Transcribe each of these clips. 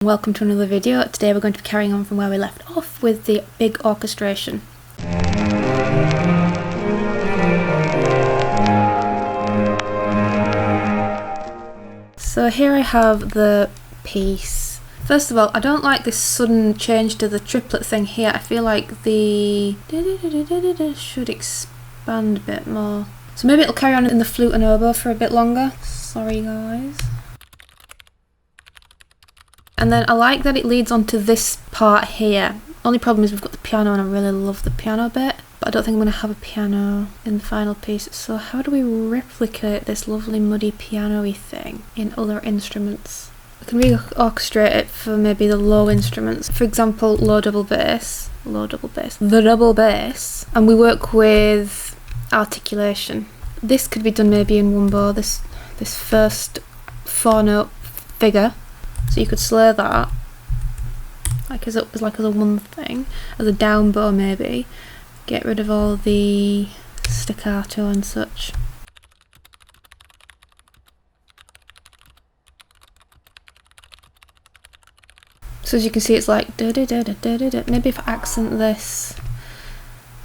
Welcome to another video. Today we're going to be carrying on from where we left off with the big orchestration. So here I have the piece. First of all, I don't like this sudden change to the triplet thing here. I feel like the should expand a bit more. So maybe it'll carry on in the flute and oboe for a bit longer. Sorry guys. And then I like that it leads on to this part here. Only problem is we've got the piano and I really love the piano bit, but I don't think I'm going to have a piano in the final piece. So how do we replicate this lovely muddy piano-y thing in other instruments? We can re-orchestrate it for maybe the low instruments. For example, the double bass. And we work with articulation. This could be done maybe in one bow, this first 4-note figure. So you could slur that like as a one thing, as a down bow maybe. Get rid of all the staccato and such. So as you can see, it's like da da da da da da da. Maybe if I accent this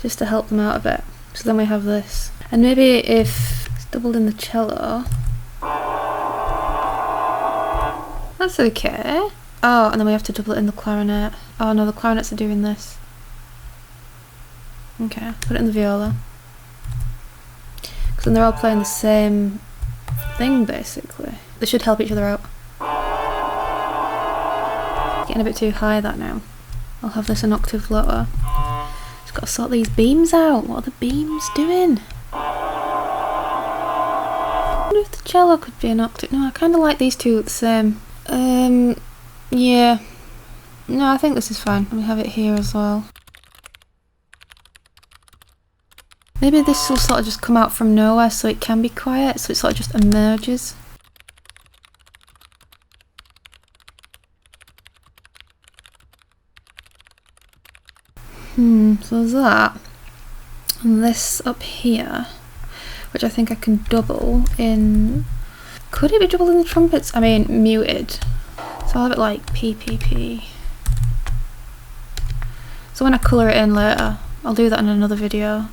just to help them out a bit. So then we have this, and maybe if it's doubled in the cello. That's okay. Oh, and then we have to double it in the clarinet. Oh no, the clarinets are doing this. Okay, put it in the viola. Because then they're all playing the same thing basically. They should help each other out. Getting a bit too high that now. I'll have this an octave lower. Just got to sort these beams out. What are the beams doing? I wonder if the cello could be an octave. No, I kind of like these two the same. Yeah. No, I think this is fine. Let me have it here as well. Maybe this will sort of just come out from nowhere so it can be quiet, so it sort of just emerges. So there's that. And this up here, which I think I can double in... Could it be doubled in the trumpets? I mean, muted. So I'll have it like PPP. So when I colour it in later, I'll do that in another video.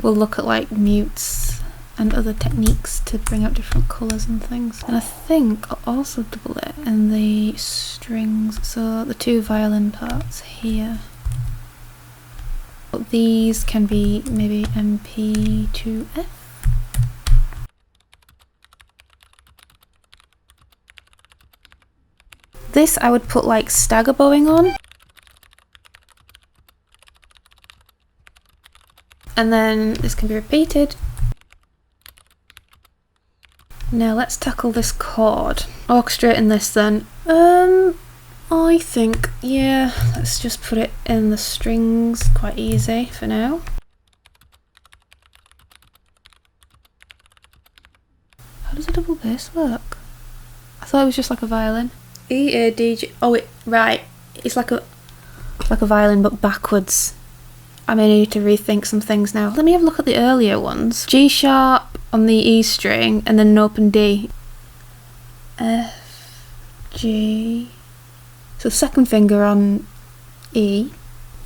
We'll look at like mutes and other techniques to bring out different colours and things. And I think I'll also double it in the strings. So the two violin parts here. But these can be maybe MP2F. This I would put like stagger bowing on. And then this can be repeated. Now let's tackle this chord. Orchestrating this then. I think, yeah, let's just put it in the strings, quite easy for now. How does a double bass work? I thought it was just like a violin. E, A, D, G. Oh, right. It's like a violin, but backwards. I may need to rethink some things now. Let me have a look at the earlier ones. G sharp on the E string, and then an open D. F, G. So second finger on E,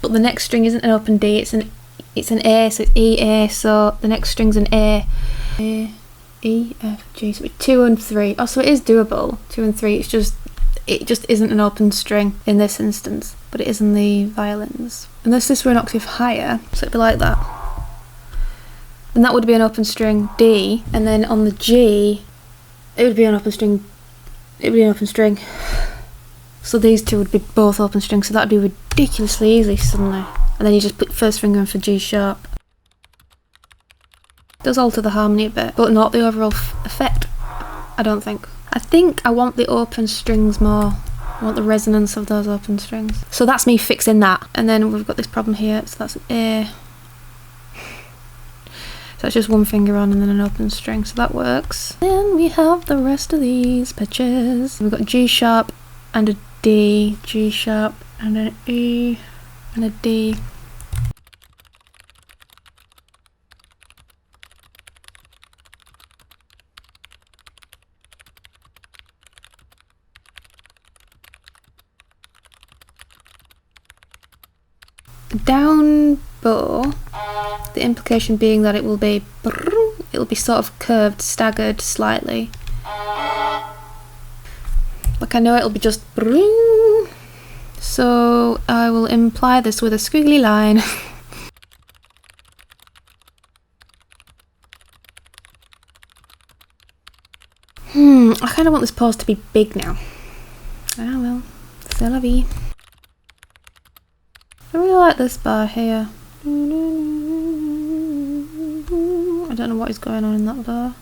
but the next string isn't an open D. It's an A. So it's E A. So the next string's an A. A, E, F, G. So it's 2 and 3. Oh, so it is doable. 2 and 3. It just isn't an open string in this instance, but it is in the violins. Unless this were an octave higher, so it'd be like that. And that would be an open string D, and then on the G, it would be an open string. It would be an open string. So these two would be both open strings, so that'd be ridiculously easy suddenly. And then you just put first finger in for G sharp. It does alter the harmony a bit, but not the overall effect, I don't think. I think I want the open strings more. I want the resonance of those open strings. So that's me fixing that. And then we've got this problem here, so that's an A. So it's just one finger on and then an open string, so that works. Then we have the rest of these pitches. We've got G sharp and a D, G sharp and an E and a D. down bow, the implication being that it will be sort of curved, staggered slightly. Like I know it'll be just so I will imply this with a squiggly line. I kind of want this pause to be big now. Ah well, c'est la vie. I really like this bar here. I don't know what is going on in that bar.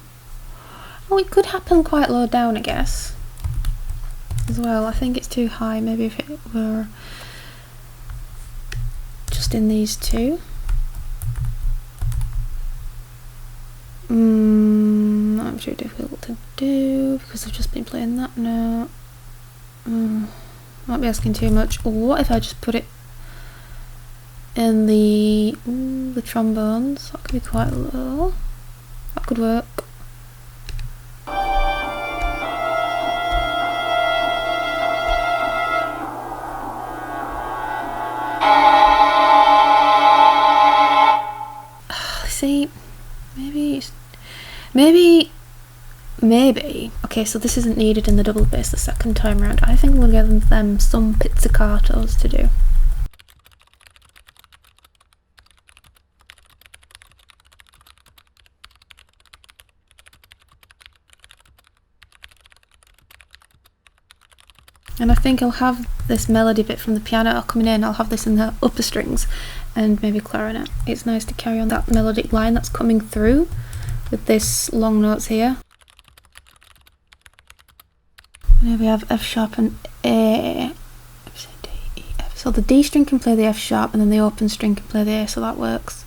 Oh, it could happen quite low down, I guess. As well, I think it's too high. Maybe if it were just in these two. Not too difficult to do because I've just been playing that note. Might be asking too much. What if I just put it in the trombones? That could be quite low. That could work. See, maybe. Okay, so this isn't needed in the double bass the second time round. I think we'll give them some pizzicatos to do. And I think I'll have this melody bit from the piano coming in. I'll have this in the upper strings and maybe clarinet. It's nice to carry on that melodic line that's coming through with this long notes here. And here we have F sharp and A. F, C, D, E, F. So the D string can play the F sharp and then the open string can play the A, so that works.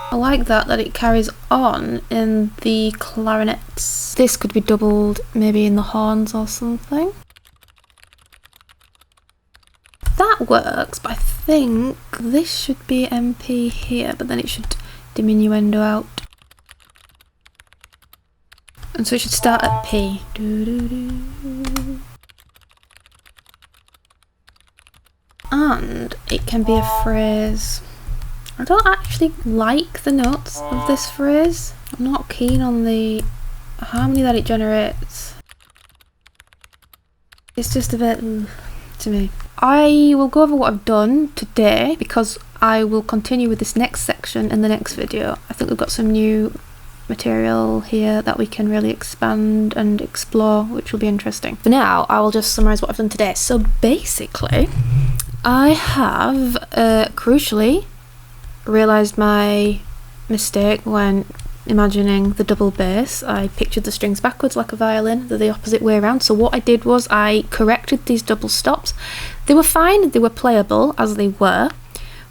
I like that it carries on in the clarinets. This could be doubled maybe in the horns or something. That works, but I think this should be MP here, but then it should diminuendo out. And so it should start at P. And it can be a phrase. I don't actually like the notes of this phrase. I'm not keen on the harmony that it generates. It's just a bit to me. I will go over what I've done today because I will continue with this next section in the next video. I think we've got some new material here that we can really expand and explore, which will be interesting. For now, I will just summarise what I've done today. So basically, I have crucially realised my mistake when imagining the double bass. I pictured the strings backwards like a violin. They're the opposite way around. So what I did was I corrected these double stops. They were fine, they were playable as they were,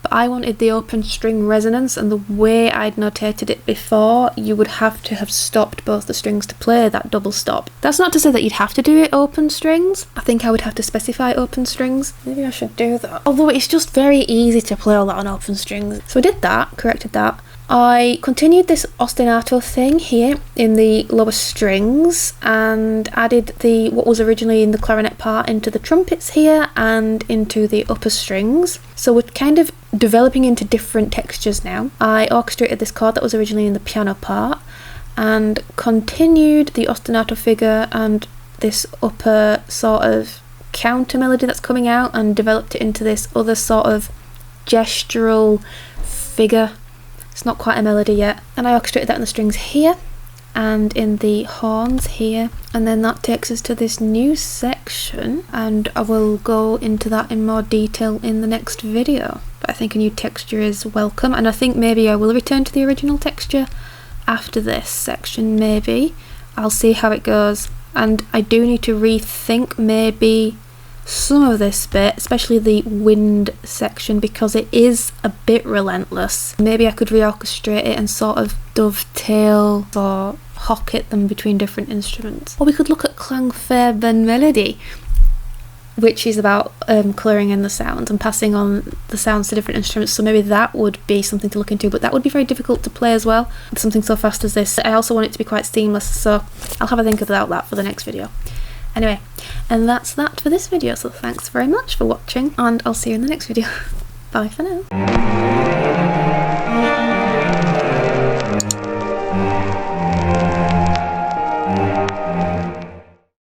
but I wanted the open string resonance, and the way I'd notated it before, you would have to have stopped both the strings to play that double stop. That's not to say that you'd have to do it open strings. I think I would have to specify open strings. Maybe I should do that. Although it's just very easy to play all that on open strings. So I did that, corrected that. I continued this ostinato thing here in the lower strings and added what was originally in the clarinet part into the trumpets here and into the upper strings. So we're kind of developing into different textures now. I orchestrated this chord that was originally in the piano part and continued the ostinato figure and this upper sort of counter melody that's coming out and developed it into this other sort of gestural figure. It's not quite a melody yet. And I orchestrated that in the strings here and in the horns here. And then that takes us to this new section, and I will go into that in more detail in the next video. But I think a new texture is welcome, and I think maybe I will return to the original texture after this section, maybe. I'll see how it goes. And I do need to rethink maybe some of this bit, especially the wind section, because it is a bit relentless. Maybe I could reorchestrate it and sort of dovetail or Hocket them between different instruments. Or we could look at Klangfarbenmelodie, which is about coloring in the sound and passing on the sounds to different instruments, so maybe that would be something to look into, but that would be very difficult to play as well with something so fast as this. I also want it to be quite seamless, so I'll have a think about that for the next video. Anyway, and that's that for this video, so thanks very much for watching, and I'll see you in the next video. Bye for now.